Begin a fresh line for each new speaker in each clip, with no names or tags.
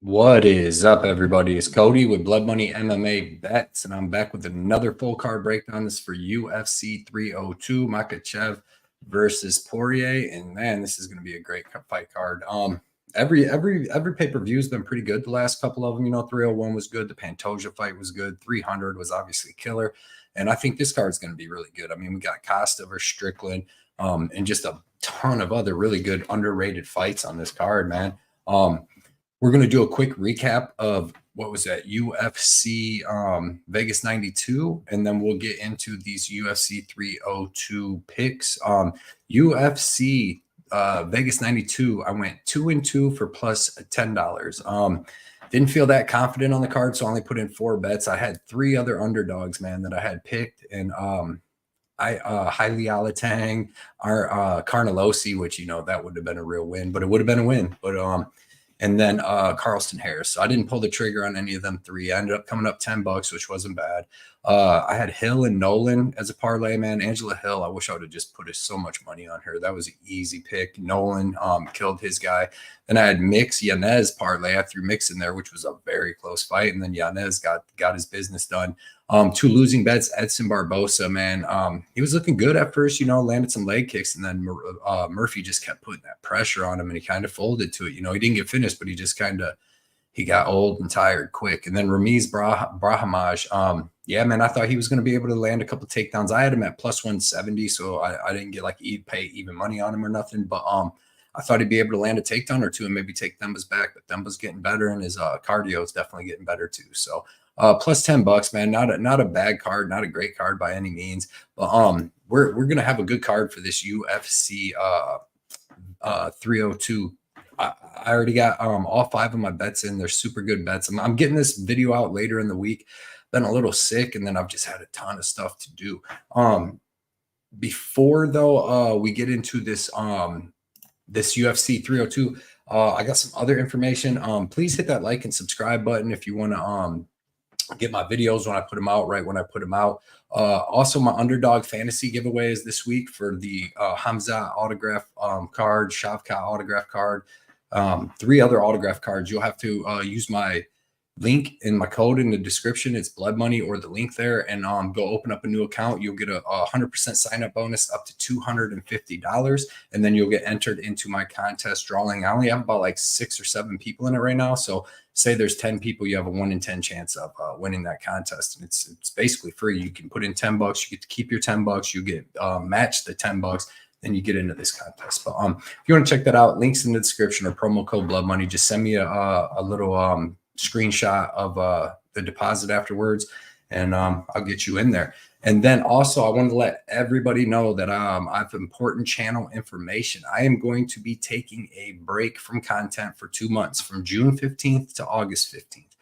What is up, everybody? It's Cody with Blood Money MMA Bets, and I'm back with another full card breakdown. This is for UFC 302, Makhachev versus Poirier, and man, this is going to be a great fight card. Every pay-per-view has been pretty good. The last couple of them, 301 was good. The Pantoja fight was good. 300 was obviously killer, and I think this card is going to be really good. I mean, we got Costa versus Strickland, and just a ton of other really good underrated fights on this card, man. We're going to do a quick recap of what was that UFC Vegas 92, and then we'll get into these UFC 302 picks. UFC Vegas 92, I went 2-2 for plus $10. Didn't feel that confident on the card, so I only put in 4 bets. I had 3 other underdogs, man, that I had picked, and Haile Alatang, our Carnelosi, which that would have been a real win, but it would have been a win. But and then Carlston Harris. So I didn't pull the trigger on any of them 3. I ended up coming up $10, which wasn't bad. I had Hill and Nolan as a parlay, man. Angela Hill, I wish I would have just put so much money on her. That was an easy pick. Nolan killed his guy. Then I had Mix Yanez parlay. I threw Mix in there, which was a very close fight. And then Yanez got his business done. 2 losing bets, Edson Barbosa, man. He was looking good at first, landed some leg kicks, and then Murphy just kept putting that pressure on him, and he kind of folded to it. He didn't get finished, but he just he got old and tired quick. And then Ramiz Brahimaj, yeah, man, I thought he was going to be able to land a couple takedowns. I had him at plus 170, so I didn't get pay even money on him or nothing, but I thought he'd be able to land a takedown or 2 and maybe take Themba's back, but Themba's getting better, and his cardio is definitely getting better too. So plus $10, man. Not a bad card, not a great card by any means, but we're gonna have a good card for this UFC 302. I already got all 5 of my bets in. They're super good bets. I'm getting this video out later in the week. Been a little sick, and then I've just had a ton of stuff to do. Before though, we get into this this UFC 302. I got some other information. Please hit that like and subscribe button if you want to get my videos when I put them out, right when I put them out. Also, my Underdog Fantasy giveaway is this week for the Hamza autograph card, Shavkat autograph card, 3 other autograph cards. You'll have to use my link in my code in the description. It's Blood Money or the link there, and go open up a new account. You'll get a 100% sign up bonus up to $250, and then you'll get entered into my contest drawing. I only have about 6 or 7 people in it right now, so say there's 10 people, you have a 1 in 10 chance of winning that contest, and it's basically free. You can put in $10, you get to keep your $10, you get matched the $10, then you get into this contest. But if you want to check that out, links in the description or promo code Blood Money. Just send me a little screenshot of the deposit afterwards, and I'll get you in there. And then also, I wanted to let everybody know that I have important channel information. I am going to be taking a break from content for 2 months, from June 15th to August 15th.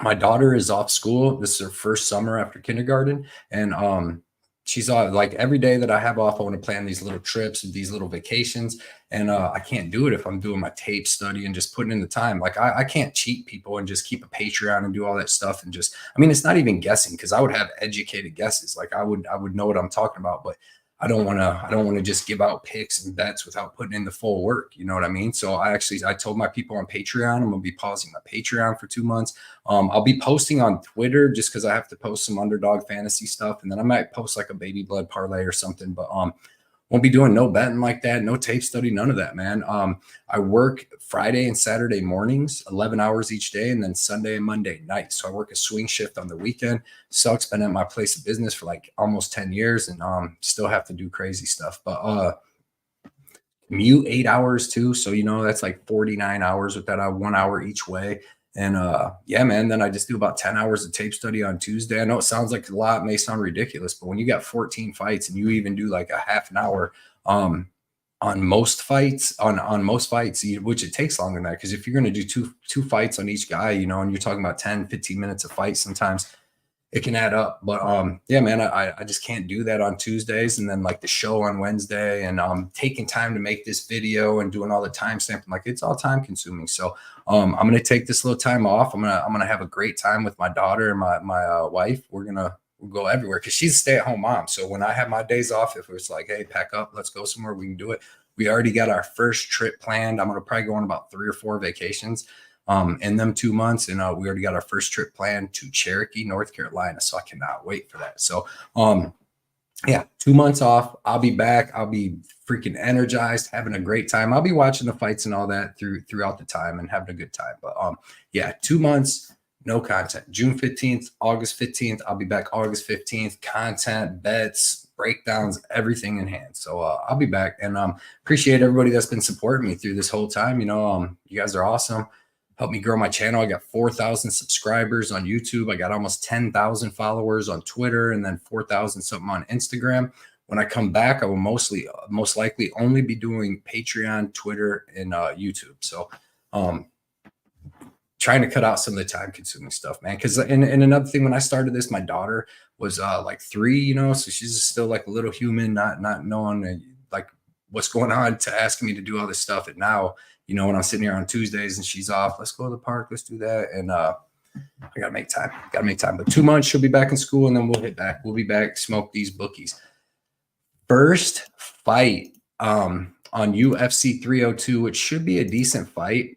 My daughter is off school. This is her first summer after kindergarten, and she's every day that I have off, I want to plan these little trips and these little vacations. And I can't do it if I'm doing my tape study and just putting in the time. I can't cheat people and just keep a Patreon and do all that stuff. And it's not even guessing, because I would have educated guesses. I would know what I'm talking about, but I don't want to just give out picks and bets without putting in the full work. You know what I mean? So I told my people on Patreon, I'm going to be pausing my Patreon for 2 months. I'll be posting on Twitter just because I have to post some Underdog Fantasy stuff. And then I might post a baby blood parlay or something, but won't be doing no betting like that, no tape study, none of that, man. I work Friday and Saturday mornings, 11 hours each day, and then Sunday and Monday nights. So I work a swing shift on the weekend. Sucks, been at my place of business for almost 10 years, and still have to do crazy stuff. But commute 8 hours too. So, that's 49 hours with that 1 hour each way. And yeah, man, then I just do about 10 hours of tape study on Tuesday. I know it sounds like a lot, may sound ridiculous, but when you got 14 fights and you even do a half an hour on most fights, which it takes longer than that, because if you're going to do two fights on each guy, and you're talking about 10, 15 minutes of fight, sometimes it can add up. But yeah, man, I just can't do that on Tuesdays, and then the show on Wednesday, and taking time to make this video and doing all the time stamping, it's all time consuming. So I'm gonna take this little time off. I'm gonna have a great time with my daughter and my wife. We'll go everywhere, because she's a stay-at-home mom. So when I have my days off, if it's hey, pack up, let's go somewhere, we can do it. We already got our first trip planned. I'm gonna probably go on about 3 or 4 vacations. in them 2 months. And we already got our first trip planned to Cherokee, North Carolina. So I cannot wait for that. So yeah, 2 months off. I'll be back. I'll be freaking energized, having a great time. I'll be watching the fights and all that throughout the time and having a good time. But yeah, 2 months, no content. June 15th, August 15th. I'll be back August 15th. Content, bets, breakdowns, everything in hand. So I'll be back, and appreciate everybody that's been supporting me through this whole time. You know, you guys are awesome. Help me grow my channel. I got 4,000 subscribers on YouTube. I got almost 10,000 followers on Twitter, and then 4,000 something on Instagram. When I come back, I will most likely only be doing Patreon, Twitter, and YouTube. So trying to cut out some of the time consuming stuff, man. Because and another thing, when I started this, my daughter was like 3, you know, so she's still like a little human, not knowing like what's going on, to asking me to do all this stuff. And now, you know, when I'm sitting here on Tuesdays and she's off, let's go to the park, let's do that. And I gotta make time. But 2 months, she'll be back in school, and then we'll hit back. We'll be back, smoke these bookies. First fight on UFC 302, which should be a decent fight,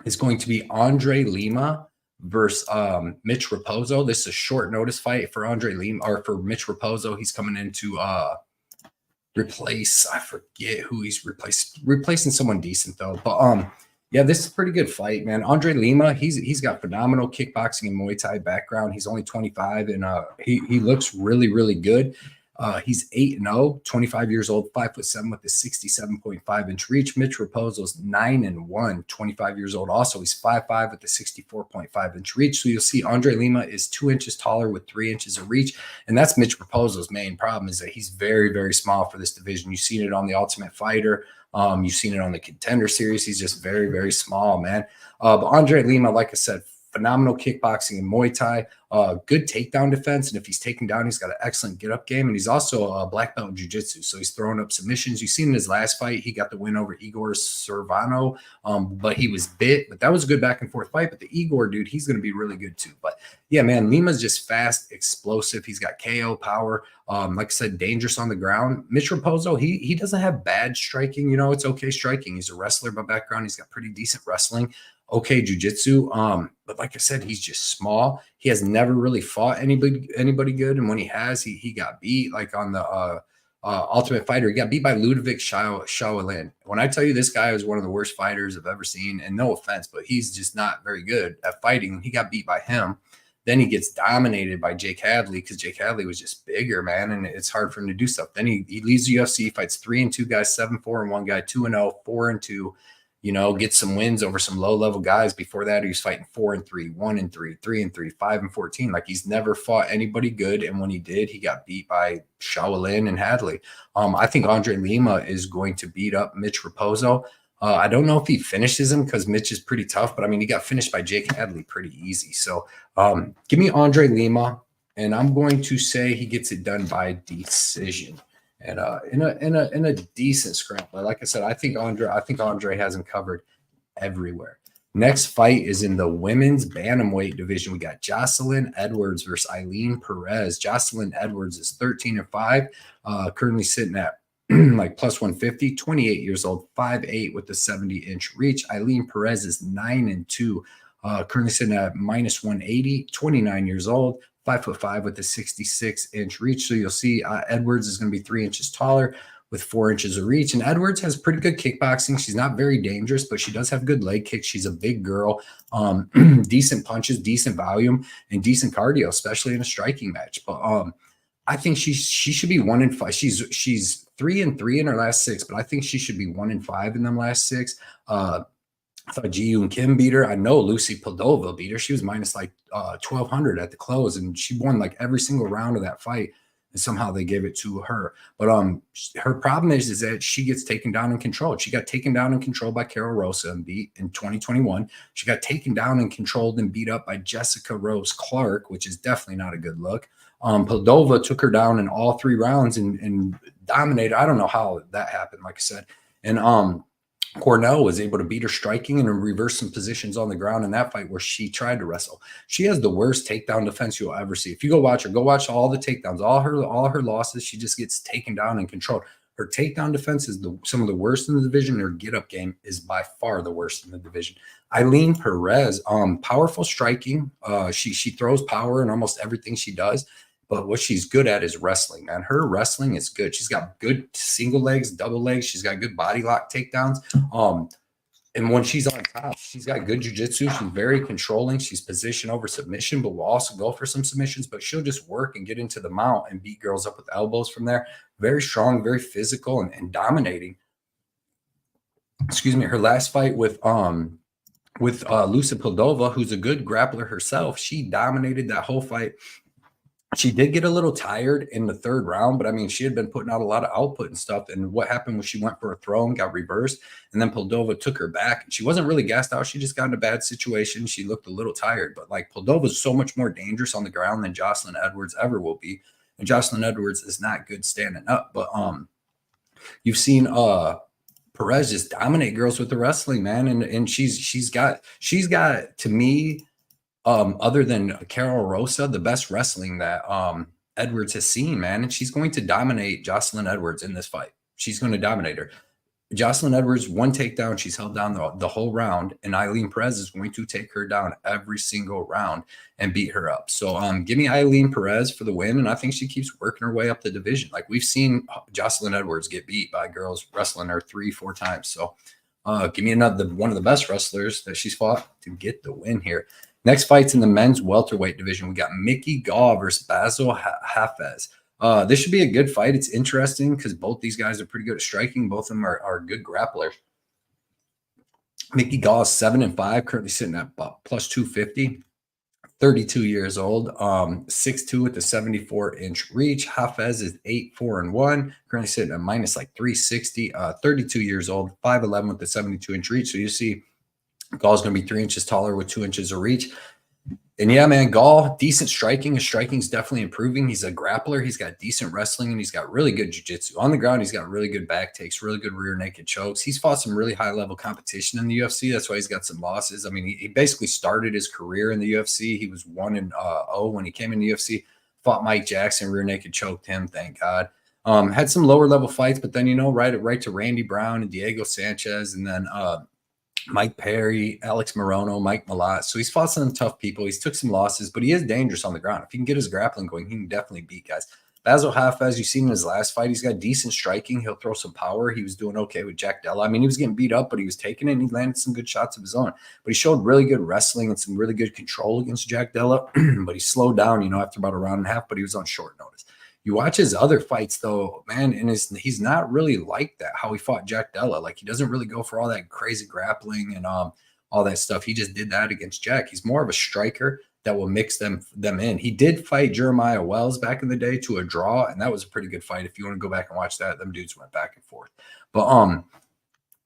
is going to be Andre Lima versus Mitch Raposo. This is a short notice fight for Andre Lima, or for Mitch Raposo. He's coming in to replace, I forget who he's replacing someone decent though. But yeah, this is a pretty good fight, man. Andre Lima, he's got phenomenal kickboxing and Muay Thai background. He's only 25, and he looks really, really good. He's 8-0, 25 years old, 5'7" with a 67.5-inch reach. Mitch Raposo's 9-1, 25 years old. Also, he's 5'5" with a 64.5-inch reach. So you'll see Andre Lima is 2 inches taller with 3 inches of reach. And that's Mitch Raposo's main problem, is that he's very, very small for this division. You've seen it on the Ultimate Fighter. You've seen it on the Contender Series. He's just very, very small, man. But Andre Lima, like I said, phenomenal kickboxing and Muay Thai, good takedown defense. And if he's taken down, he's got an excellent get-up game. And he's also a black belt in jiu-jitsu, so he's throwing up submissions. You've seen in his last fight, he got the win over Igor Servano, but he was bit. But that was a good back-and-forth fight. But the Igor dude, he's going to be really good too. But yeah, man, Lima's just fast, explosive. He's got KO power. Like I said, dangerous on the ground. Mitch Raposo, he doesn't have bad striking. You know, it's okay striking. He's a wrestler by background. He's got pretty decent wrestling. Okay, jiu-jitsu. But like I said, he's just small. He has never really fought anybody good. And when he has, he got beat, like on the Ultimate Fighter. He got beat by Ludovic Shaolin. When I tell you this guy is one of the worst fighters I've ever seen, and no offense, but he's just not very good at fighting. He got beat by him. Then he gets dominated by Jake Hadley, because Jake Hadley was just bigger, man, and it's hard for him to do stuff. Then he leaves the UFC, fights 3-2 guys, 7-4-1 guy, 2-0, 4-2. You know, get some wins over some low-level guys. Before that, he was fighting 4-3, 1-3, 3-3, 5-14. Like, he's never fought anybody good, and when he did, he got beat by Shaolin and Hadley. I think Andre Lima is going to beat up Mitch Raposo. I don't know if he finishes him, because Mitch is pretty tough, but I mean, he got finished by Jake Hadley pretty easy. So give me Andre Lima, and I'm going to say he gets it done by decision. And in a decent scrap. But like I said, I think Andre has him covered everywhere. Next fight is in the women's bantamweight division. We got Jocelyn Edwards versus Eileen Perez. Jocelyn Edwards is 13-5, currently sitting at like plus 150, 28 years old, 5'8" with a 70-inch reach. Eileen Perez is 9-2, currently sitting at minus 180, 29 years old, 5'5" with a 66-inch reach. So you'll see Edwards is going to be 3 inches taller with 4 inches of reach. And Edwards has pretty good kickboxing. She's not very dangerous, but she does have good leg kicks. She's a big girl, decent punches, decent volume, and decent cardio, especially in a striking match. But I think she should be 1-5. She's 3-3 in her last 6, but I think she should be 1-5 in them last 6. I thought Ji Yoon Kim beat her. I know Lucy Padova beat her. She was minus like 1,200 at the close, and she won like every single round of that fight. And somehow they gave it to her. But her problem is that she gets taken down and controlled. She got taken down and controlled by Carol Rosa and beat in 2021. She got taken down and controlled and beat up by Jessica Rose Clark, which is definitely not a good look. Padova took her down in all 3 rounds and dominated. I don't know how that happened, like I said. And Cornell was able to beat her striking and reverse some positions on the ground in that fight where she tried to wrestle. She has the worst takedown defense you'll ever see. If you go watch her, go watch all the takedowns, all her losses. She just gets taken down and controlled. Her takedown defense is some of the worst in the division. Her get-up game is by far the worst in the division. Eileen Perez, powerful striking. She throws power in almost everything she does. But what she's good at is wrestling, man. Her wrestling is good. She's got good single legs, double legs. She's got good body lock takedowns. And when she's on top, she's got good jiu-jitsu. She's very controlling. She's position over submission, but will also go for some submissions. But she'll just work and get into the mount and beat girls up with elbows from there. Very strong, very physical, and dominating. Excuse me. Her last fight with Lucia Pildova, who's a good grappler herself, she dominated that whole fight. She did get a little tired in the third round, but I mean, she had been putting out a lot of output and stuff. And what happened was she went for a throw and got reversed, and then Pildova took her back. She wasn't really gassed out. She just got in a bad situation. She looked a little tired, but like Pildova is so much more dangerous on the ground than Jocelyn Edwards ever will be. And Jocelyn Edwards is not good standing up, but you've seen Perez just dominate girls with the wrestling, man. And she's got to me, other than Carol Rosa, the best wrestling that Edwards has seen, man. And she's going to dominate Jocelyn Edwards in this fight. She's going to dominate her. Jocelyn Edwards, one takedown, she's held down the whole round, and Eileen Perez is going to take her down every single round and beat her up. So give me Eileen Perez for the win, and I think she keeps working her way up the division. Like we've seen Jocelyn Edwards get beat by girls wrestling her 3-4 times. So give me one of the best wrestlers that she's fought to get the win here. Next fight's in the men's welterweight division. We got Mickey Gall versus Basil Hafez. This should be a good fight. It's interesting because both these guys are pretty good at striking. Both of them are good grapplers. Mickey Gall is 7-5, currently sitting at plus 250. 32 years old, 6'2" with a 74-inch reach. Hafez is 8-4-1, currently sitting at minus like 360. 32 years old, 5'11" with a 72-inch reach. So you see Gall's going to be 3 inches taller with 2 inches of reach. And yeah, man, Gall, decent striking. His striking is definitely improving. He's a grappler. He's got decent wrestling, and he's got really good jiu-jitsu. On the ground, he's got really good back takes, really good rear naked chokes. He's fought some really high-level competition in the UFC. That's why he's got some losses. I mean, he basically started his career in the UFC. He was 1-0 when he came in the UFC. Fought Mike Jackson, rear naked choked him, thank God. Had some lower-level fights, but then, right to Randy Brown and Diego Sanchez, and then Mike Perry, Alex Morono, Mike Malott. So he's fought some tough people. He's took some losses, but he is dangerous on the ground. If he can get his grappling going, he can definitely beat guys. Basil Hafez, you've seen in his last fight, he's got decent striking. He'll throw some power. He was doing okay with Jack Della. I mean, he was getting beat up, but he was taking it, and he landed some good shots of his own. But he showed really good wrestling and some really good control against Jack Della. But he slowed down, after about a round and a half, but he was on short notice. You watch his other fights, though, man, and he's not really like that, how he fought Jack Della. Like, he doesn't really go for all that crazy grappling and all that stuff. He just did that against Jack. He's more of a striker that will mix them in. He did fight Jeremiah Wells back in the day to a draw, and that was a pretty good fight. If you want to go back and watch that, them dudes went back and forth. But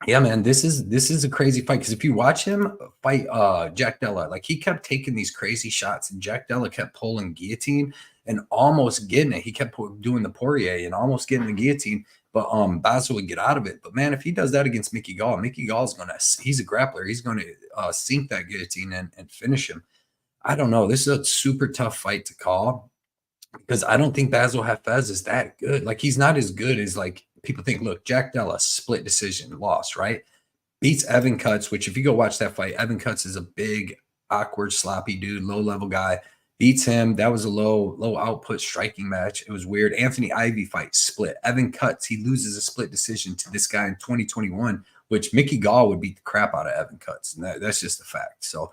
yeah, man, this is a crazy fight, because if you watch him fight Jack Della, like, he kept taking these crazy shots, and Jack Della kept pulling guillotine and almost getting it. He kept doing the Poirier and almost getting the guillotine, but Basil would get out of it. But man, if he does that against Mickey Gall is he's a grappler. He's going to sink that guillotine and finish him. I don't know. This is a super tough fight to call, because I don't think Basil Hafez is that good. Like, he's not as good as, like, people think. Look, Jack Della, split decision, lost, right? Beats Evan Cutts, which if you go watch that fight, Evan Cutts is a big, awkward, sloppy dude, low-level guy. Beats him. That was a low output striking match. It was weird. Anthony Ivy fight, split. Evan Cutts, he loses a split decision to this guy in 2021, which Mickey Gall would beat the crap out of Evan Cutts. And that's just a fact. So,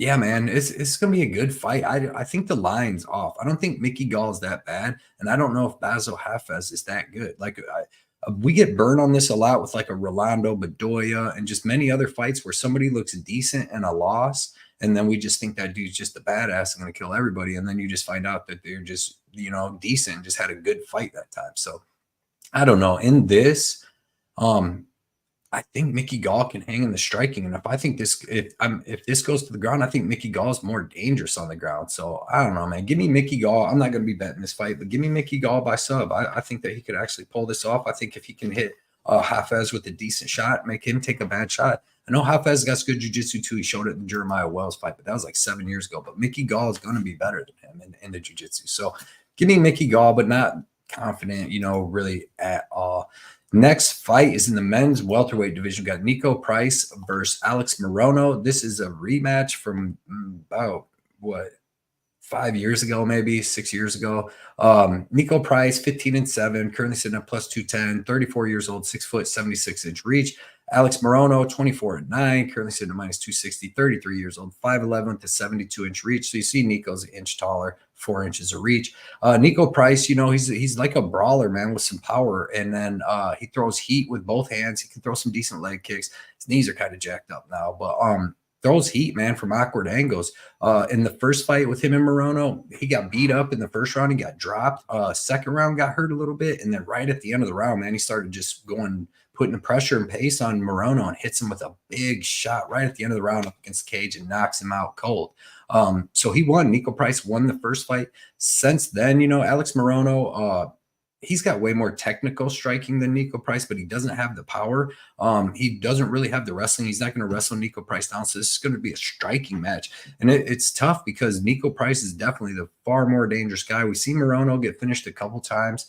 yeah, man, it's going to be a good fight. I think the line's off. I don't think Mickey Gall is that bad, and I don't know if Basil Hafez is that good. Like, we get burned on this a lot with, like, a Rolando Bedoya and just many other fights where somebody looks decent in a loss, and then we just think that dude's just a badass and going to kill everybody, and then you just find out that they're just, decent, just had a good fight that time. So, I don't know. In this, I think Mickey Gall can hang in the striking, and if this goes to the ground, I think Mickey Gall is more dangerous on the ground. So I don't know, man. Give me Mickey Gall. I'm not going to be betting this fight, but give me Mickey Gall by sub. I think that he could actually pull this off. I think if he can hit Hafez with a decent shot, make him take a bad shot. I know Hafez got good jiu-jitsu too. He showed it in the Jeremiah Wells fight, but that was like 7 years ago. But Mickey Gall is going to be better than him in the jiu-jitsu. So give me Mickey Gall, but not confident, you know, really at all. Next fight is in the men's welterweight division. We got Nico Price versus Alex Morono. This is a rematch from about what, 5 years ago, maybe 6 years ago. Nico Price, 15-7, currently sitting at plus 210, 34 years old, 6 foot, 76-inch reach. Alex Morono, 24-9, currently sitting at minus 260, 33 years old, 5'11 with a 72-inch reach. So you see Nico's an inch taller, 4 inches of reach. Nico Price, you know, he's like a brawler, man, with some power. And then he throws heat with both hands. He can throw some decent leg kicks. His knees are kind of jacked up now, but throws heat, man, from awkward angles. In the first fight with him and Morono, he got beat up in the first round. He got dropped. Second round got hurt a little bit. And then right at the end of the round, man, he started just putting the pressure and pace on Morono and hits him with a big shot right at the end of the round up against the cage and knocks him out cold. So he won. Nico Price won the first fight. Since then, you know, Alex Morono, he's got way more technical striking than Nico Price, but he doesn't have the power. He doesn't really have the wrestling. He's not going to wrestle Nico Price down. So this is going to be a striking match. And it's tough because Nico Price is definitely the far more dangerous guy. We see Morono get finished a couple times.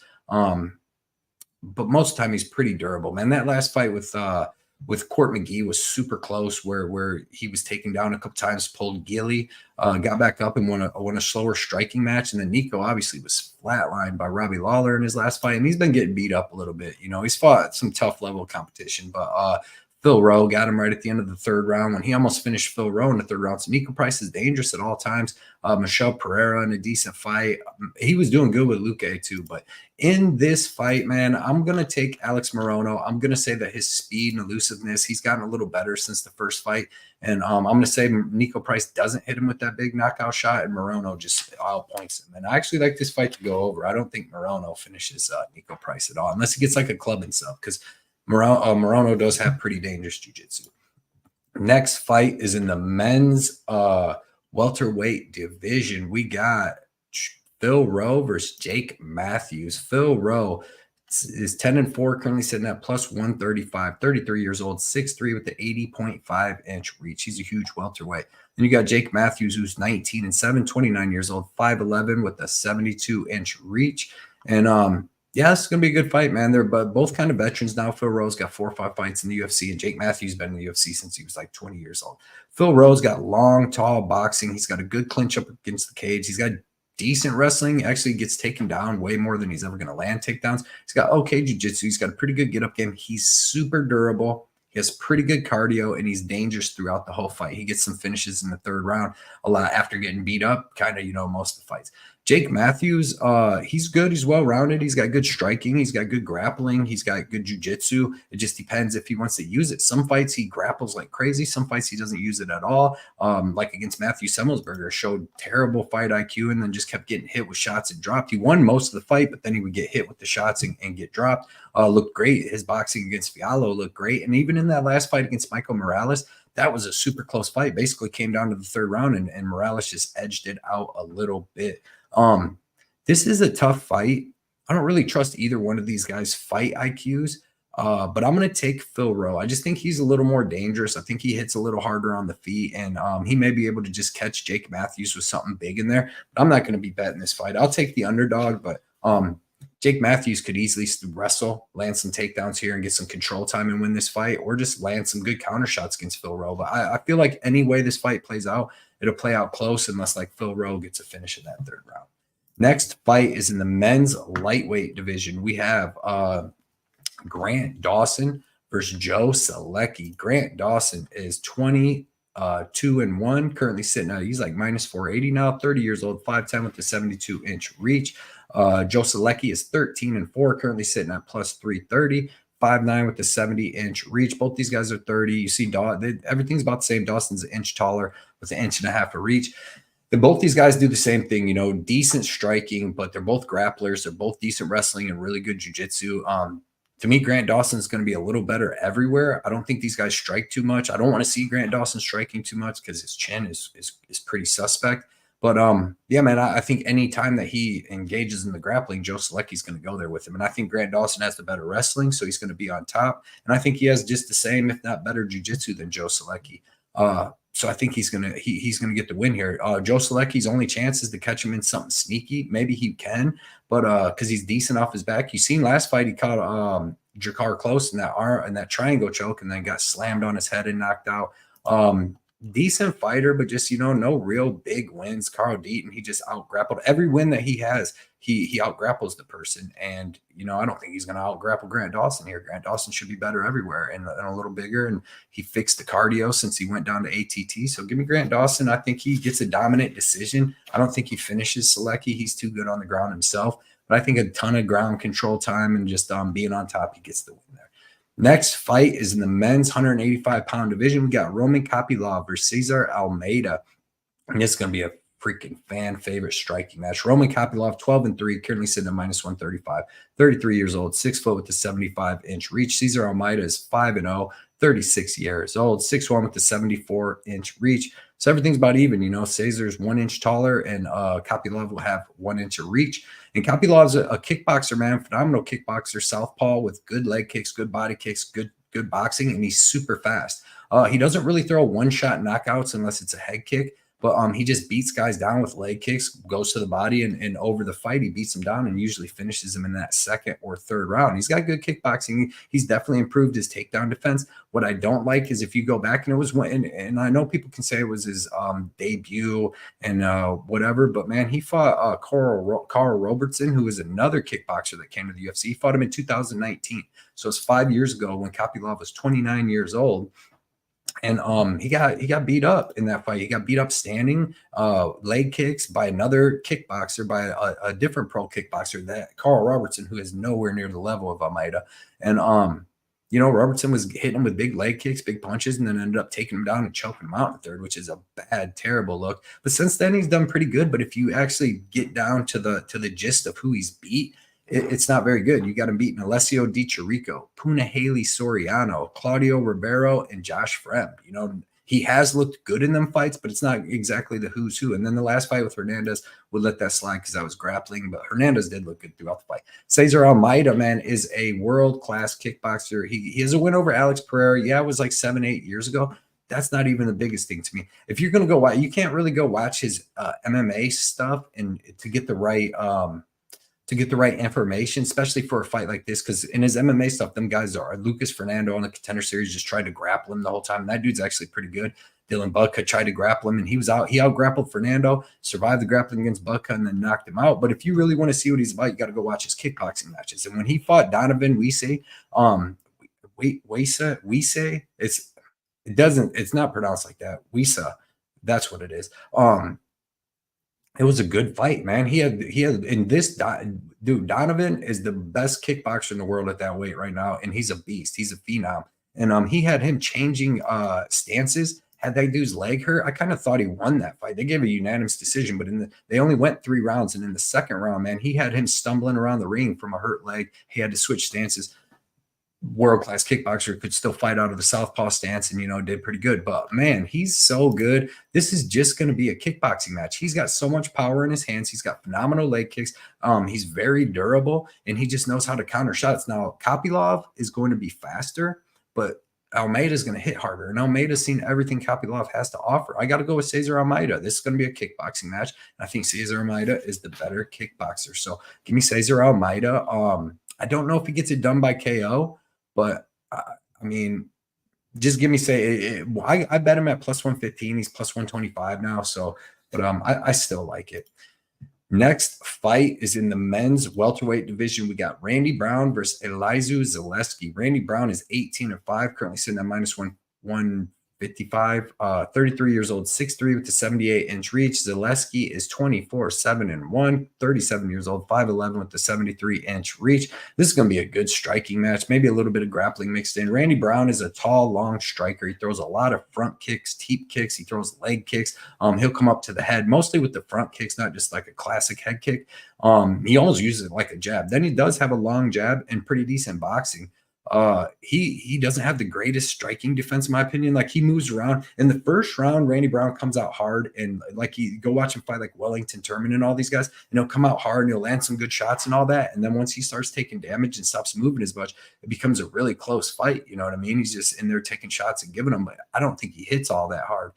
But most of the time he's pretty durable, man. That last fight with Court McGee was super close, where he was taken down a couple times, pulled Gilly, got back up and won a slower striking match. And then Nico obviously was flatlined by Robbie Lawler in his last fight, and he's been getting beat up a little bit. You know, he's fought some tough level competition, but Phil Rowe got him right at the end of the third round when he almost finished Phil Rowe in the third round. So Nico Price is dangerous at all times. Michelle Pereira in a decent fight. He was doing good with Luque too. But in this fight, man, I'm going to take Alex Morono. I'm going to say that his speed and elusiveness, he's gotten a little better since the first fight. And I'm going to say Nico Price doesn't hit him with that big knockout shot, and Morono just outpoints him. And I actually like this fight to go over. I don't think Morono finishes Nico Price at all, unless he gets like a club and sub, because Morono does have pretty dangerous jiu-jitsu. Next fight is in the men's welterweight division. We got Phil Rowe versus Jake Matthews. Phil Rowe is 10-4, currently sitting at plus 135, 33 years old, 6'3 with the 80.5-inch reach. He's a huge welterweight. Then you got Jake Matthews, who's 19-7, 29 years old, 5'11 with a 72-inch reach. And yeah, it's going to be a good fight, man. They're both kind of veterans now. Phil Rowe's got 4 or 5 fights in the UFC, and Jake Matthews been in the UFC since he was like 20 years old. Phil Rowe's got long, tall boxing. He's got a good clinch up against the cage. He's got decent wrestling. Actually gets taken down way more than he's ever going to land takedowns. He's got okay jiu-jitsu. He's got a pretty good get-up game. He's super durable. He has pretty good cardio, and he's dangerous throughout the whole fight. He gets some finishes in the third round a lot after getting beat up, kind of, you know, most of the fights. Jake Matthews, he's good. He's well-rounded. He's got good striking. He's got good grappling. He's got good jiu-jitsu. It just depends if he wants to use it. Some fights he grapples like crazy. Some fights he doesn't use it at all. Like against Matthew Semmelsberger, showed terrible fight IQ and then just kept getting hit with shots and dropped. He won most of the fight, but then he would get hit with the shots and get dropped. Looked great. His boxing against Fiallo looked great. And even in that last fight against Michael Morales, that was a super close fight. Basically came down to the third round, and Morales just edged it out a little bit. This is a tough fight. I don't really trust either one of these guys' fight IQs, but I'm going to take Phil Rowe. I just think he's a little more dangerous. I think he hits a little harder on the feet, and he may be able to just catch Jake Matthews with something big in there. But I'm not going to be betting this fight. I'll take the underdog, but Jake Matthews could easily wrestle, land some takedowns here and get some control time and win this fight, or just land some good counter shots against Phil Rowe. But I feel like any way this fight plays out, it'll play out close unless like Phil Rowe gets a finish in that third round. Next fight is in the men's lightweight division. We have Grant Dawson versus Joe Zeleski. Grant Dawson is 22-1, currently sitting at, he's like minus 480 now, 30 years old, 5'10 with a 72-inch reach. Joe Zeleski is 13-4, currently sitting at plus 330, 5'9 with a 70-inch reach. Both these guys are 30. You see, everything's about the same. Dawson's an inch taller with 1.5 inches of reach. Both these guys do the same thing, you know, decent striking, but they're both grapplers. They're both decent wrestling and really good jiu-jitsu. To me, Grant Dawson is going to be a little better everywhere. I don't think these guys strike too much. I don't want to see Grant Dawson striking too much because his chin is pretty suspect. But yeah, man, I think any time that he engages in the grappling, Joe Zeleski's going to go there with him. And I think Grant Dawson has the better wrestling, so he's going to be on top. And I think he has just the same, if not better, jiu-jitsu than Joe Zeleski. So I think he's gonna get the win here. Joe Selecki's only chance is to catch him in something sneaky. Maybe he can, but because he's decent off his back. You seen last fight he caught Jakar close in that triangle choke, and then got slammed on his head and knocked out. Decent fighter, but just no real big wins. Carl Deaton, he just out grappled. Every win that he has, he out grapples the person, and I don't think he's going to out grapple Grant Dawson here. Grant Dawson should be better everywhere and a little bigger, and he fixed the cardio since he went down to ATT. So give me Grant Dawson. I think he gets a dominant decision. I don't think he finishes Selecki. He's too good on the ground himself, but I think a ton of ground control time and just being on top, he gets the win there. Next fight is in the men's 185-pound division. We got Roman Kopylov versus Cesar Almeida. And this is going to be a freaking fan favorite striking match. Roman Kopylov, 12-3, currently sitting at -135, 33 years old, 6 foot with the 75-inch reach. Cesar Almeida is 5-0, 36 years old, 6'1" with the 74-inch reach. So everything's about even. Cesar's 1 inch taller, and Kopylov will have 1 inch of reach. And Kopylov's a kickboxer, man, phenomenal kickboxer, southpaw with good leg kicks, good body kicks, good boxing, and he's super fast. He doesn't really throw one-shot knockouts unless it's a head kick, but he just beats guys down with leg kicks, goes to the body, and over the fight, he beats them down and usually finishes them in that second or third round. He's got good kickboxing. He's definitely improved his takedown defense. What I don't like is if you go back, and it was when, and I know people can say it was his debut and whatever, but man, he fought Carl Robertson, who is another kickboxer that came to the UFC. He fought him in 2019. So it's 5 years ago when Kopylov was 29 years old. And he got beat up in that fight. He got beat up standing, leg kicks by another kickboxer, by a different pro kickboxer, that Carl Robertson, who is nowhere near the level of Almeida. And Robertson was hitting him with big leg kicks, big punches, and then ended up taking him down and choking him out in the third, which is a bad, terrible look. But since then, he's done pretty good. But if you actually get down to the gist of who he's beat, it's not very good. You got him beating Alessio Di Chirico, Punahele Soriano, Claudio Ribeiro, and Josh Fremd. He has looked good in them fights, but it's not exactly the who's who. And then the last fight with Hernandez, would let that slide because I was grappling, but Hernandez did look good throughout the fight. Cesar Almeida, man, is a world-class kickboxer. He has a win over Alex Pereira. Yeah, it was like 7-8 years ago. That's not even the biggest thing to me. If you're going to go watch, you can't really go watch his MMA stuff and to get the right information, especially for a fight like this, because in his MMA stuff, them guys are Lucas Fernando on the Contender Series just tried to grapple him the whole time. And that dude's actually pretty good. Dylan Budka tried to grapple him, and he was out. He out grappled Fernando, survived the grappling against Budka, and then knocked him out. But if you really want to see what he's about, you got to go watch his kickboxing matches. And when he fought Donovan Wisse, it's not pronounced like that. Wissa, that's what it is. It was a good fight, man. He had in this dude, Donovan is the best kickboxer in the world at that weight right now, and he's a beast. He's a phenom. And he had him changing stances. Had that dude's leg hurt, I kind of thought he won that fight. They gave a unanimous decision, but they only went 3 rounds, and in the second round, man, he had him stumbling around the ring from a hurt leg. He had to switch stances. World-class kickboxer, could still fight out of the southpaw stance and, did pretty good. But, man, he's so good. This is just going to be a kickboxing match. He's got so much power in his hands. He's got phenomenal leg kicks. He's very durable, and he just knows how to counter shots. Now, Kopylov is going to be faster, but Almeida is going to hit harder, and Almeida's seen everything Kopylov has to offer. I got to go with Cesar Almeida. This is going to be a kickboxing match, and I think Cesar Almeida is the better kickboxer. So give me Cesar Almeida. I don't know if he gets it done by KO, but I mean, just give me I bet him at +115. He's +125 now. So, but I still like it. Next fight is in the men's welterweight division. We got Randy Brown versus Elizeu Zeleski. Randy Brown is 18-5, currently sitting at -155. 33 years old, 6'3" with the 78-inch reach. Zeleski is 24-7-1, 37 years old, 5'11" with the 73-inch reach. This is going to be a good striking match, maybe a little bit of grappling mixed in. Randy Brown is a tall, long striker. He throws a lot of front kicks, teep kicks. He throws leg kicks. He'll come up to the head, mostly with the front kicks, not just like a classic head kick. He always uses it like a jab. Then he does have a long jab and pretty decent boxing. He doesn't have the greatest striking defense, in my opinion. Like, he moves around. In the first round, Randy Brown comes out hard, and like, you go watch him fight like Wellington Turman and all these guys, and he'll come out hard and he'll land some good shots and all that. And then once he starts taking damage and stops moving as much, it becomes a really close fight. You know what I mean? He's just in there taking shots and giving them, but I don't think he hits all that hard.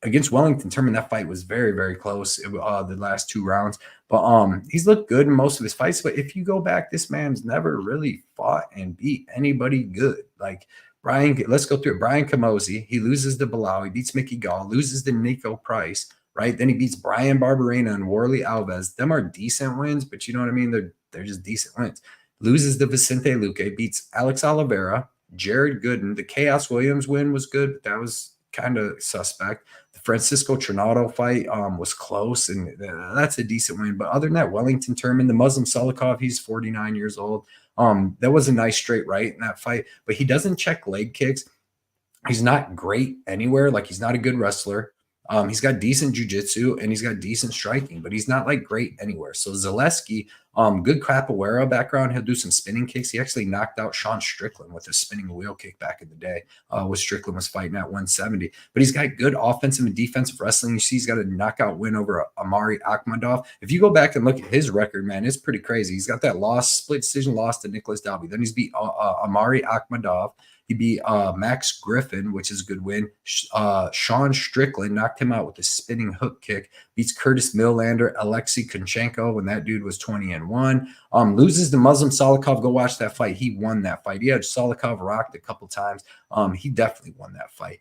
Against Wellington Turman, that fight was very, very close. The last 2 rounds, but he's looked good in most of his fights. But if you go back, this man's never really fought and beat anybody good. Like Brian, let's go through it. Brian Camozzi, he loses to Bilal, he beats Mickey Gall, loses to Nico Price, right? Then he beats Brian Barberena and Warley Alves. Them are decent wins, but you know what I mean? They're just decent wins. Loses to Vicente Luque, beats Alex Oliveira, Jared Gooden. The Chaos Williams win was good, but that was kind of suspect. The Francisco Trinaldo fight was close, and that's a decent win. But other than that, Wellington Turman, the Muslim Salikov, he's 49 years old. That was a nice straight right in that fight, but he doesn't check leg kicks. He's not great anywhere. Like, he's not a good wrestler. He's got decent jiu-jitsu and he's got decent striking, but he's not like great anywhere. So Zeleski, good capoeira background. He'll do some spinning kicks. He actually knocked out Sean Strickland with a spinning wheel kick back in the day when Strickland was fighting at 170. But he's got good offensive and defensive wrestling. You see he's got a knockout win over Amari Akhmadov. If you go back and look at his record, man, it's pretty crazy. He's got that split decision loss to Nicholas Dalby. Then he's beat Amari Akhmadov. He beat Max Griffin, which is a good win. Sean Strickland knocked him out with a spinning hook kick. Beats Curtis Millander, Alexei Konchenko when that dude was 20-1. Loses to Muslim Salikov. Go watch that fight. He won that fight. He had Salikov rocked a couple times. He definitely won that fight.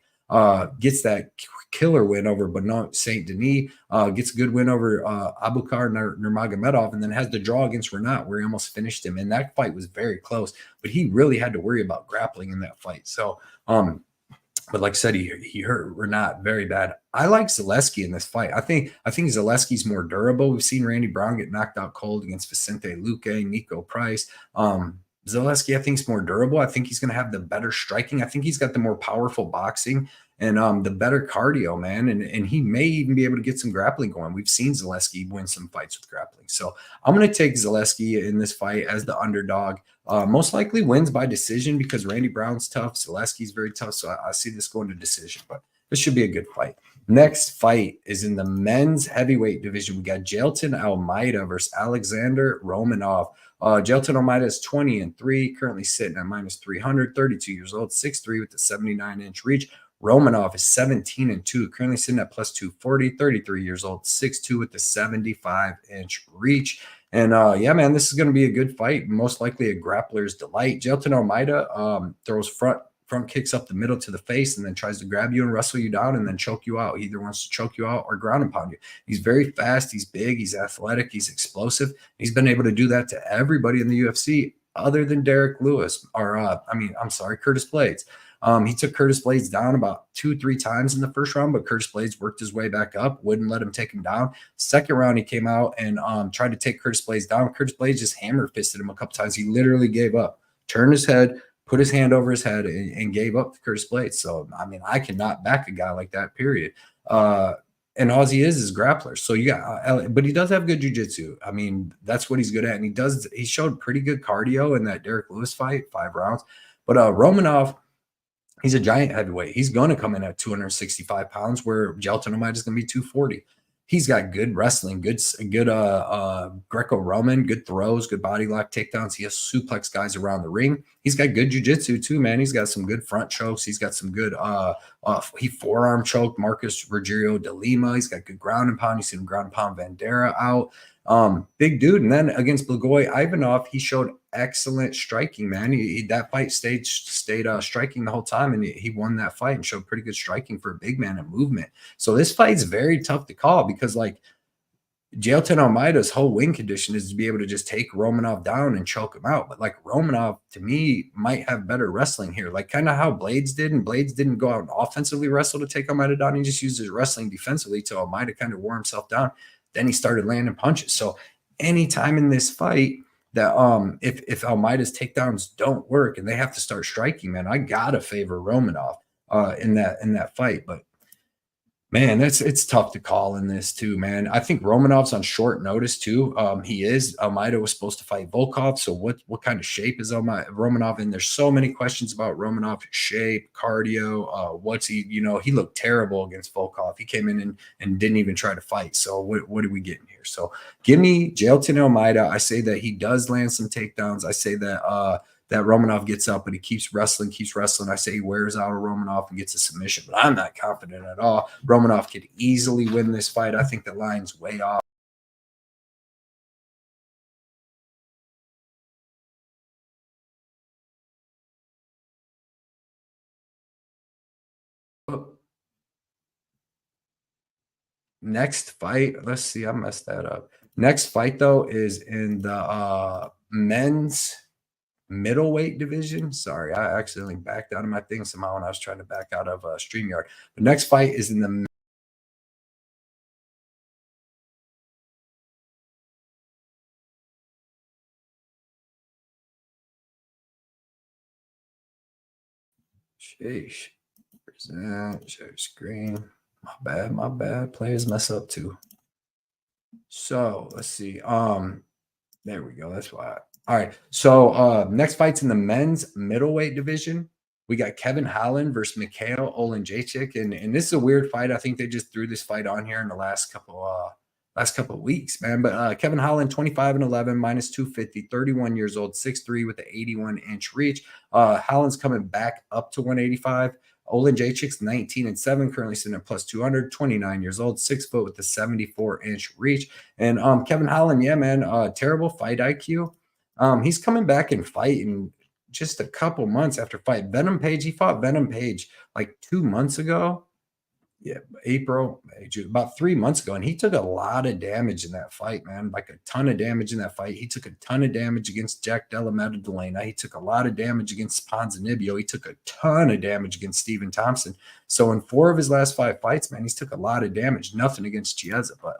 Gets that killer win over Benoit Saint Denis, gets a good win over Abukar Nurmagomedov, and then has the draw against Renat where he almost finished him. And that fight was very close, but he really had to worry about grappling in that fight. So, but like I said, he hurt Renat very bad. I like Zeleski in this fight. I think Zaleski's more durable. We've seen Randy Brown get knocked out cold against Vicente Luque, Nico Price. Zeleski, I think, is more durable. I think he's going to have the better striking. I think he's got the more powerful boxing and the better cardio, man. And he may even be able to get some grappling going. We've seen Zeleski win some fights with grappling. So I'm going to take Zeleski in this fight as the underdog. Most likely wins by decision because Randy Brown's tough. Zaleski's very tough. So I see this going to decision, but this should be a good fight. Next fight is in the men's heavyweight division. We got Jailton Almeida versus Alexander Romanov. Jailton Almeida is 20-3, currently sitting at -300, 32 years old, 6'3" with the 79-inch reach. Romanov is 17-2, currently sitting at +240, 33 years old, 6'2" with the 75-inch reach. And yeah, man, this is going to be a good fight. Most likely a grappler's delight. Jailton Almeida throws front kicks up the middle to the face and then tries to grab you and wrestle you down and then choke you out. He either wants to choke you out or ground and pound you. He's very fast. He's big. He's athletic. He's explosive. He's been able to do that to everybody in the UFC other than Derek Lewis Curtis Blades. He took Curtis Blades down about 2-3 times in the first round, but Curtis Blades worked his way back up, wouldn't let him take him down. Second round, he came out and tried to take Curtis Blades down. Curtis Blades just hammer fisted him a couple times. He literally gave up, turned his head, put his hand over his head and gave up to Curtis Blades. So, I mean, I cannot back a guy like that, period. And all he is grappler. So you got, but he does have good jiu-jitsu. I mean, that's what he's good at. And he showed pretty good cardio in that Derek Lewis fight, 5 rounds. But Romanov, he's a giant heavyweight. He's going to come in at 265 pounds where Jailton Almeida is going to be 240. He's got good wrestling, good Greco-Roman, good throws, good body lock takedowns. He has suplex guys around the ring. He's got good jiu-jitsu too, man. He's got some good front chokes. He's got some good he forearm choked Marcus Rogerio de Lima. He's got good ground and pound. You see him ground and pound Vandera out. Big dude. And then against Blagoy Ivanov, he showed excellent striking, man. That fight stayed striking the whole time, and he won that fight and showed pretty good striking for a big man and movement. So this fight's very tough to call because, like, Jailton Almeida's whole win condition is to be able to just take Romanov down and choke him out. But like Romanov, to me, might have better wrestling here, like kind of how Blades did. And Blades didn't go out and offensively wrestle to take Almeida down. He just used his wrestling defensively till Almeida kind of wore himself down. Then he started landing punches. So anytime in this fight that if Almeida's takedowns don't work and they have to start striking, man, I gotta favor Romanov in that fight. But man, it's tough to call in this too, man. I think Romanov's on short notice too. He is. Almeida was supposed to fight Volkov. So what kind of shape is Romanov in? There's so many questions about Romanov's shape, cardio. What's he? He looked terrible against Volkov. He came in and didn't even try to fight. So what are we getting here? So give me Jailton Almeida. I say that he does land some takedowns. I say that that Romanov gets up, but he keeps wrestling. I say he wears out a Romanov and gets a submission, but I'm not confident at all. Romanov could easily win this fight. I think the line's way off. Next fight, let's see, I messed that up. Next fight, though, is in the men's middleweight division. Sorry, I accidentally backed out of my thing somehow when I was trying to back out of StreamYard. The next fight is in the sheesh. Present, share screen. My bad. Players mess up too. So let's see. There we go. That's why. All right. So next fight's in the men's middleweight division. We got Kevin Holland versus Mikhail Oleksiejczuk, and this is a weird fight. I think they just threw this fight on here in the last couple of weeks, man. But Kevin Holland, 25-11, minus 250, 31 years old, 6'3", with an 81-inch reach. Holland's coming back up to 185. Oleksiejczuk's 19-7, currently sitting at plus 200, 29 years old, 6 foot with a 74-inch reach. And Kevin Holland, yeah, man, terrible fight IQ. He's coming back and fighting just a couple months after fight Venom Page. He fought Venom Page like 2 months ago. Yeah, April, June, about 3 months ago. And he took a lot of damage in that fight, man. Like a ton of damage in that fight. He took a ton of damage against Jack Della Maddalena. He took a lot of damage against Ponzinibbio. He took a ton of damage against Stephen Thompson. So in 4 of his last 5 fights, man, he's took a lot of damage. Nothing against Chiesa. But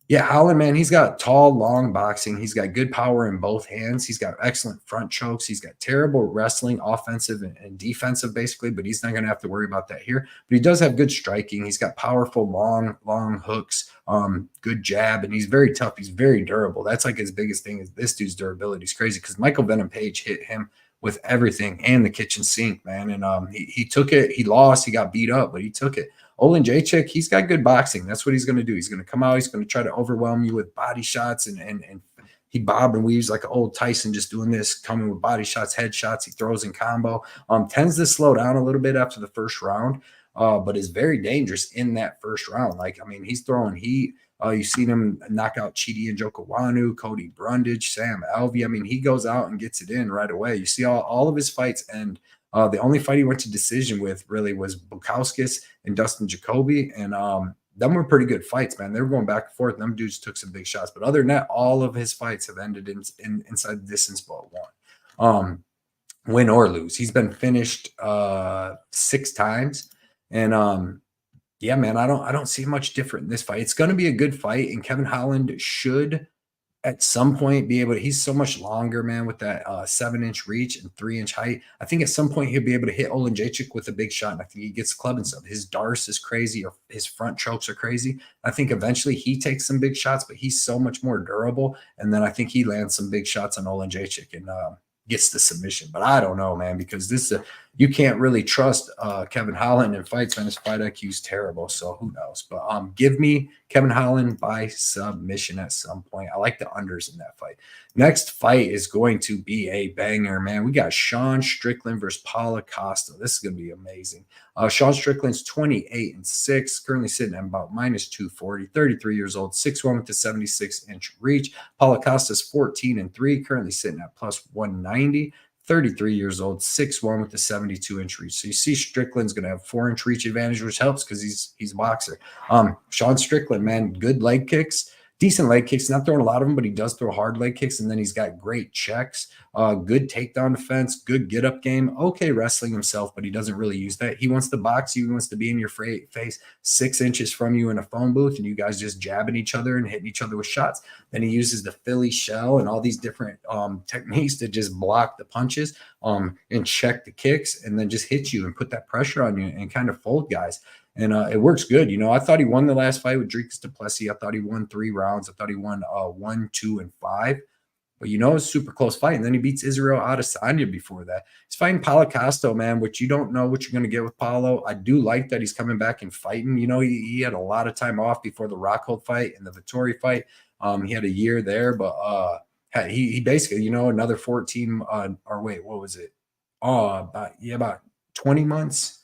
yeah, Holland, man, he's got tall, long boxing. He's got good power in both hands. He's got excellent front chokes. He's got terrible wrestling, offensive and defensive, basically, but he's not going to have to worry about that here. But he does have good striking. He's got powerful, long hooks, good jab, and he's very tough. He's very durable. That's like his biggest thing is this dude's durability is crazy because Michael Venom Page hit him with everything and the kitchen sink, man. And he took it. He lost. He got beat up, but he took it. Oleksiejczuk, he's got good boxing. That's what he's going to do. He's going to come out. He's going to try to overwhelm you with body shots, and he bob and weaves like an old Tyson, just doing this, coming with body shots, head shots. He throws in combo. Tends to slow down a little bit after the first round, but is very dangerous in that first round. Like, I mean, he's throwing heat. You've seen him knock out Chidi and Njokuanu, Cody Brundage, Sam Alvey. I mean, he goes out and gets it in right away. You see all of his fights end. The only fight he went to decision with really was Bukauskas and Dustin Jacoby, and them were pretty good fights, man. They were going back and forth. And them dudes took some big shots, but other than that, all of his fights have ended inside the distance but one. Win or lose, he's been finished 6 times, and yeah, man, I don't see much different in this fight. It's going to be a good fight, and Kevin Holland should at some point be able to, he's so much longer, man, with that 7-inch reach and 3-inch height. I think at some point he'll be able to hit Oleksiejczuk with a big shot. And I think he gets club and stuff. His Darce is crazy, or his front chokes are crazy. I think eventually he takes some big shots, but he's so much more durable. And then I think he lands some big shots on Oleksiejczuk and gets the submission. But I don't know, man, because this you can't really trust Kevin Holland in fights, man. His fight IQ is terrible, so who knows? But give me Kevin Holland by submission at some point. I like the unders in that fight. Next fight is going to be a banger, man. We got Sean Strickland versus Paulo Costa. This is going to be amazing. Sean Strickland's 28-6, currently sitting at about minus 240, 33 years old, 6'1" with the 76-inch reach. Paulo Costa's 14-3, currently sitting at plus 190. 33 years old, 6'1" with the 72-inch reach. So you see Strickland's going to have 4-inch reach advantage, which helps because he's a boxer. Sean Strickland, man, good leg kicks, decent leg kicks. Not throwing a lot of them, but he does throw hard leg kicks, and then he's got great checks, good takedown defense, good get-up game, okay wrestling himself, but he doesn't really use that. He wants to box you. He wants to be in your face 6 inches from you in a phone booth, and you guys just jabbing each other and hitting each other with shots. Then he uses the Philly shell and all these different techniques to just block the punches and check the kicks, and then just hit you and put that pressure on you and kind of fold guys. And it works good. You know, I thought he won the last fight with Dricus du Plessis. I thought he won 3 rounds. I thought he won 1, 2, and 5. But, you know, it was a super close fight. And then he beats Israel Adesanya before that. He's fighting Paulo Costa, man, which you don't know what you're going to get with Paulo. I do like that he's coming back and fighting. You know, he had a lot of time off before the Rockhold fight and the Vettori fight. He had a year there, but he basically, another 14 or wait, what was it? About 20 months,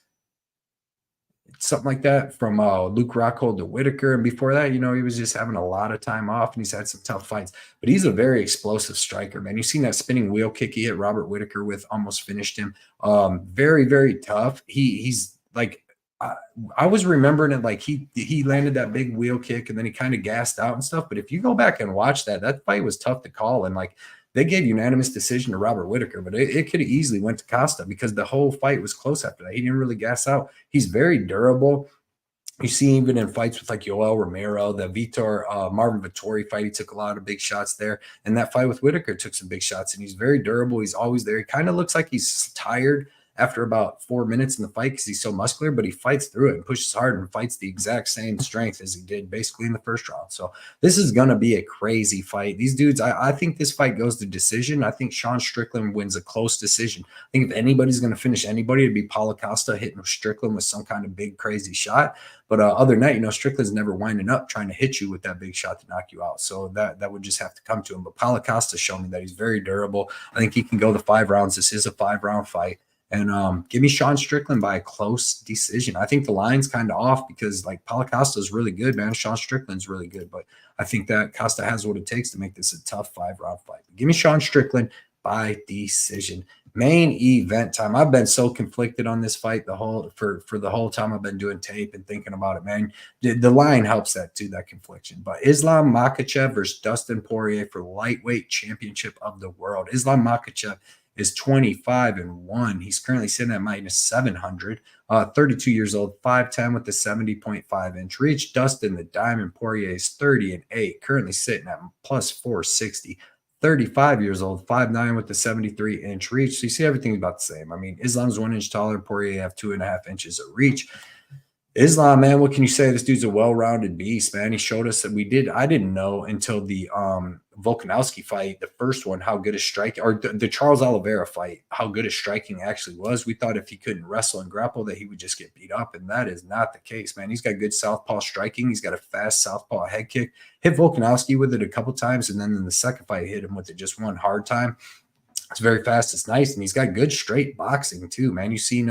something like that, from Luke Rockhold to Whitaker. And before that, he was just having a lot of time off, and he's had some tough fights. But he's a very explosive striker, man. You've seen that spinning wheel kick he hit Robert Whitaker with, almost finished him. Very, very tough. He's like, I was remembering it like he landed that big wheel kick and then he kind of gassed out and stuff. But if you go back and watch that fight was tough to call. And like, they gave unanimous decision to Robert Whitaker, but it could have easily went to Costa because the whole fight was close after that. He didn't really gas out. He's very durable. You see, even in fights with like Yoel Romero, the Marvin Vettori fight, he took a lot of big shots there. And that fight with Whitaker took some big shots, and he's very durable. He's always there. He kind of looks like he's tired after about 4 minutes in the fight because he's so muscular, but he fights through it and pushes hard and fights the exact same strength as he did basically in the first round. So this is going to be a crazy fight. These dudes, I think this fight goes to decision. I think Sean Strickland wins a close decision. I think if anybody's going to finish anybody, it'd be Paulo Costa hitting Strickland with some kind of big crazy shot. But other than that, Strickland's never winding up trying to hit you with that big shot to knock you out. So that would just have to come to him. But Paulo Costa showed me that he's very durable. I think he can go the 5 rounds. This is a 5-round fight. And give me Sean Strickland by a close decision. I think the line's kind of off because like Paulo Costa is really good, man. Sean Strickland's really good, but I think that Costa has what it takes to make this a tough 5-round fight. Give me Sean Strickland by decision. Main event time. I've been so conflicted on this fight for the whole time I've been doing tape and thinking about it, man. The line helps that too, that confliction. But Islam Makhachev versus Dustin Poirier for lightweight championship of the world. Islam Makhachev is 25-1. He's currently sitting at -700. 32 years old, 5'10" with the 70.5-inch reach. Dustin the Diamond Poirier is 30-8, currently sitting at +460. 35 years old, 5'9" with the 73-inch reach. So you see everything's about the same. I mean, Islam's 1 inch taller, Poirier have 2.5 inches of reach. Islam, man, what can you say? This dude's a well-rounded beast, man. He showed us that I didn't know until the Volkanovski fight, the first one, how good his striking, or the Charles Oliveira fight, how good his striking actually was. We thought if he couldn't wrestle and grapple that he would just get beat up, and that is not the case, man. He's got good southpaw striking. He's got a fast southpaw head kick. Hit Volkanovski with it a couple times, and then in the second fight, hit him with it just one hard time. It's very fast. It's nice, and he's got good straight boxing too, man. You seen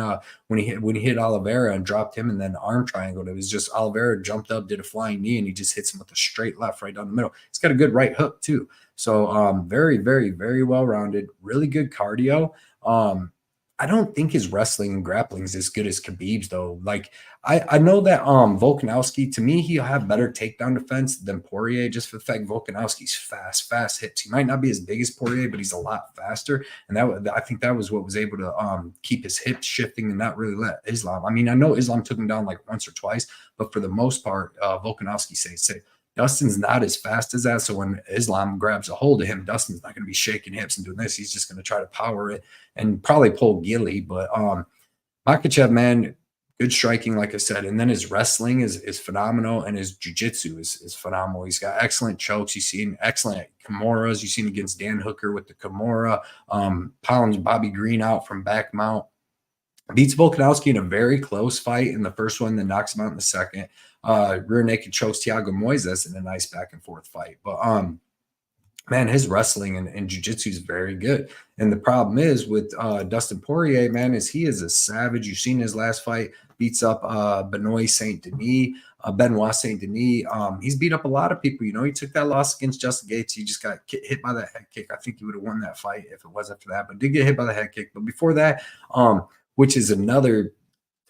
when he hit Oliveira and dropped him, and then arm triangle. It was just Oliveira jumped up, did a flying knee, and he just hits him with a straight left right down the middle. He's got a good right hook too. So very, very, very well rounded. Really good cardio. I don't think his wrestling and grappling is as good as Khabib's though. Like I know that Volkanovski, to me, he'll have better takedown defense than Poirier, just for the fact Volkanovski's fast hits. He might not be as big as Poirier, but he's a lot faster. And I think that was what was able to keep his hips shifting and not really let Islam. I mean, I know Islam took him down like once or twice, but for the most part, Volkanovski say Dustin's not as fast as that. So when Islam grabs a hold of him, Dustin's not going to be shaking hips and doing this. He's just going to try to power it and probably pull Gilly. But Makhachev, man, good striking, like I said. And then his wrestling is phenomenal, and his jiu-jitsu is phenomenal. He's got excellent chokes. You've seen excellent Kimuras. You've seen against Dan Hooker with the Kimura. Pounds Bobby Green out from back mount. Beats Volkanovski in a very close fight in the first one, then knocks him out in the second. Rear naked chokes Thiago Moises in a nice back and forth fight. But man, his wrestling and jiu-jitsu is very good. And the problem is with Dustin Poirier, man, is he is a savage. You've seen his last fight, beats up Benoit Saint-Denis. He's beat up a lot of people. He took that loss against Justin Gates. He just got hit by that head kick. I think he would have won that fight if it was after that, but did get hit by the head kick. But before that, which is another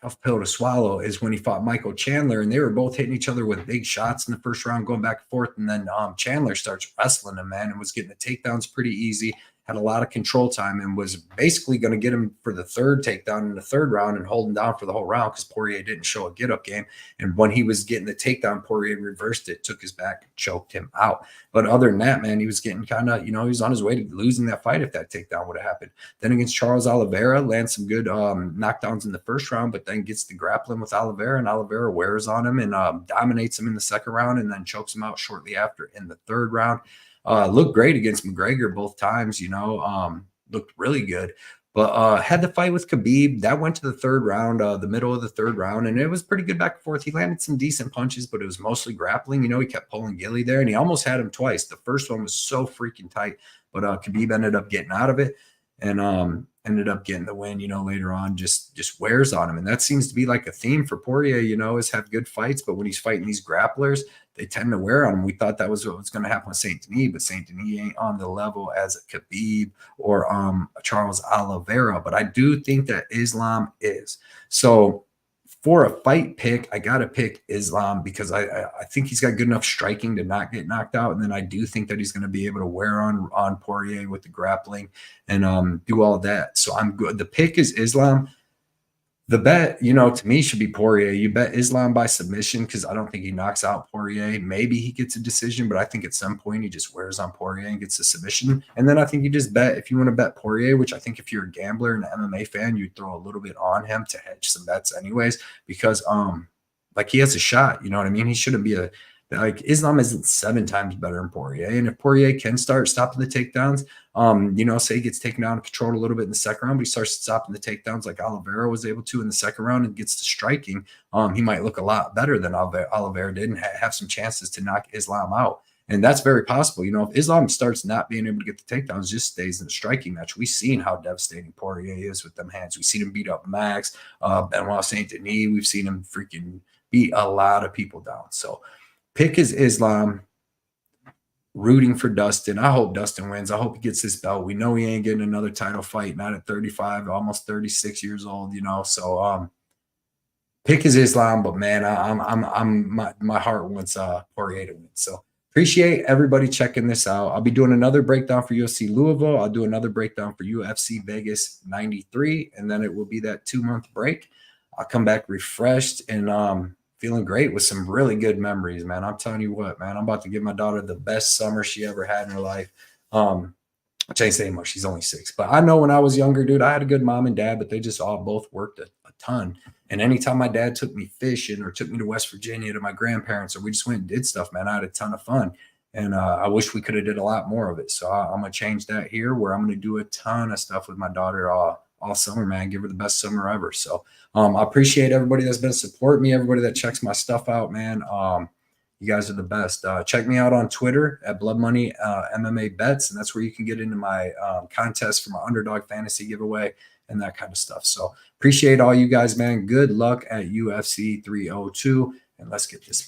tough pill to swallow, is when he fought Michael Chandler, and they were both hitting each other with big shots in the first round, going back and forth. And then Chandler starts wrestling him, man, and was getting the takedowns pretty easy, had a lot of control time, and was basically going to get him for the third takedown in the third round and hold him down for the whole round because Poirier didn't show a get-up game. And when he was getting the takedown, Poirier reversed it, took his back, choked him out. But other than that, man, he was getting kind of, he was on his way to losing that fight if that takedown would have happened. Then against Charles Oliveira, lands some good knockdowns in the first round, but then gets the grappling with Oliveira, and Oliveira wears on him and dominates him in the second round, and then chokes him out shortly after in the third round. Looked great against McGregor both times, looked really good. But had the fight with Khabib. That went to the third round, the middle of the third round, and it was pretty good back and forth. He landed some decent punches, but it was mostly grappling. He kept pulling Gilly there, and he almost had him twice. The first one was so freaking tight. but Khabib ended up getting out of it and ended up getting the win, you know, later on. Just wears on him. And that seems to be like a theme for Poirier, you know, is have good fights, but when he's fighting these grapplers, they tend to wear on him. We thought that was what was going to happen with Saint Denis, but Saint Denis ain't on the level as a Khabib or Charles Oliveira. But I do think that Islam is. So for a fight pick, I got to pick Islam because I think he's got good enough striking to not get knocked out. And then I do think that he's going to be able to wear on Poirier with the grappling and do all of that. So I'm good. The pick is Islam. The bet, you know, to me should be Poirier. You bet Islam by submission because I don't think he knocks out Poirier. Maybe he gets a decision, but I think at some point he just wears on Poirier and gets a submission. And then I think you just bet, if you want to bet Poirier, which I think if you're a gambler and an MMA fan, you'd throw a little bit on him to hedge some bets anyways, because like he has a shot, you know what I mean? He shouldn't be like Islam isn't 7 times better than Poirier. And if Poirier can start stopping the takedowns, you know, say he gets taken down and controlled a little bit in the second round, but he starts stopping the takedowns like Oliveira was able to in the second round and gets to striking, he might look a lot better than Oliveira did and have some chances to knock Islam out. And that's very possible. You know, if Islam starts not being able to get the takedowns, just stays in the striking match. We've seen how devastating Poirier is with them hands. We've seen him beat up Max, Benoit Saint Denis. We've seen him freaking beat a lot of people down. So pick is Islam. Rooting for Dustin. I hope Dustin wins. I hope he gets this belt. We know he ain't getting another title fight, not at 35, almost 36 years old, you know. So pick is Islam, but man, my heart wants Poirier to win. So appreciate everybody checking this out. I'll be doing another breakdown for UFC Louisville. I'll do another breakdown for UFC Vegas 93, and then it will be that 2-month break. I'll come back refreshed and feeling great with some really good memories, man. I'm telling you what, man, I'm about to give my daughter the best summer she ever had in her life. Which ain't saying much. She's only 6. But I know when I was younger, dude, I had a good mom and dad, but they just all both worked a ton. And anytime my dad took me fishing or took me to West Virginia to my grandparents, or we just went and did stuff, man, I had a ton of fun. And I wish we could have did a lot more of it. So I'm going to change that here where I'm going to do a ton of stuff with my daughter all summer, man. Give her the best summer ever. So I appreciate everybody that's been supporting me, everybody that checks my stuff out, man. You guys are the best. Check me out on Twitter at Blood Money MMA Bets, and that's where you can get into my contest for my Underdog Fantasy giveaway and that kind of stuff. So appreciate all you guys, man. Good luck at UFC 302, and let's get this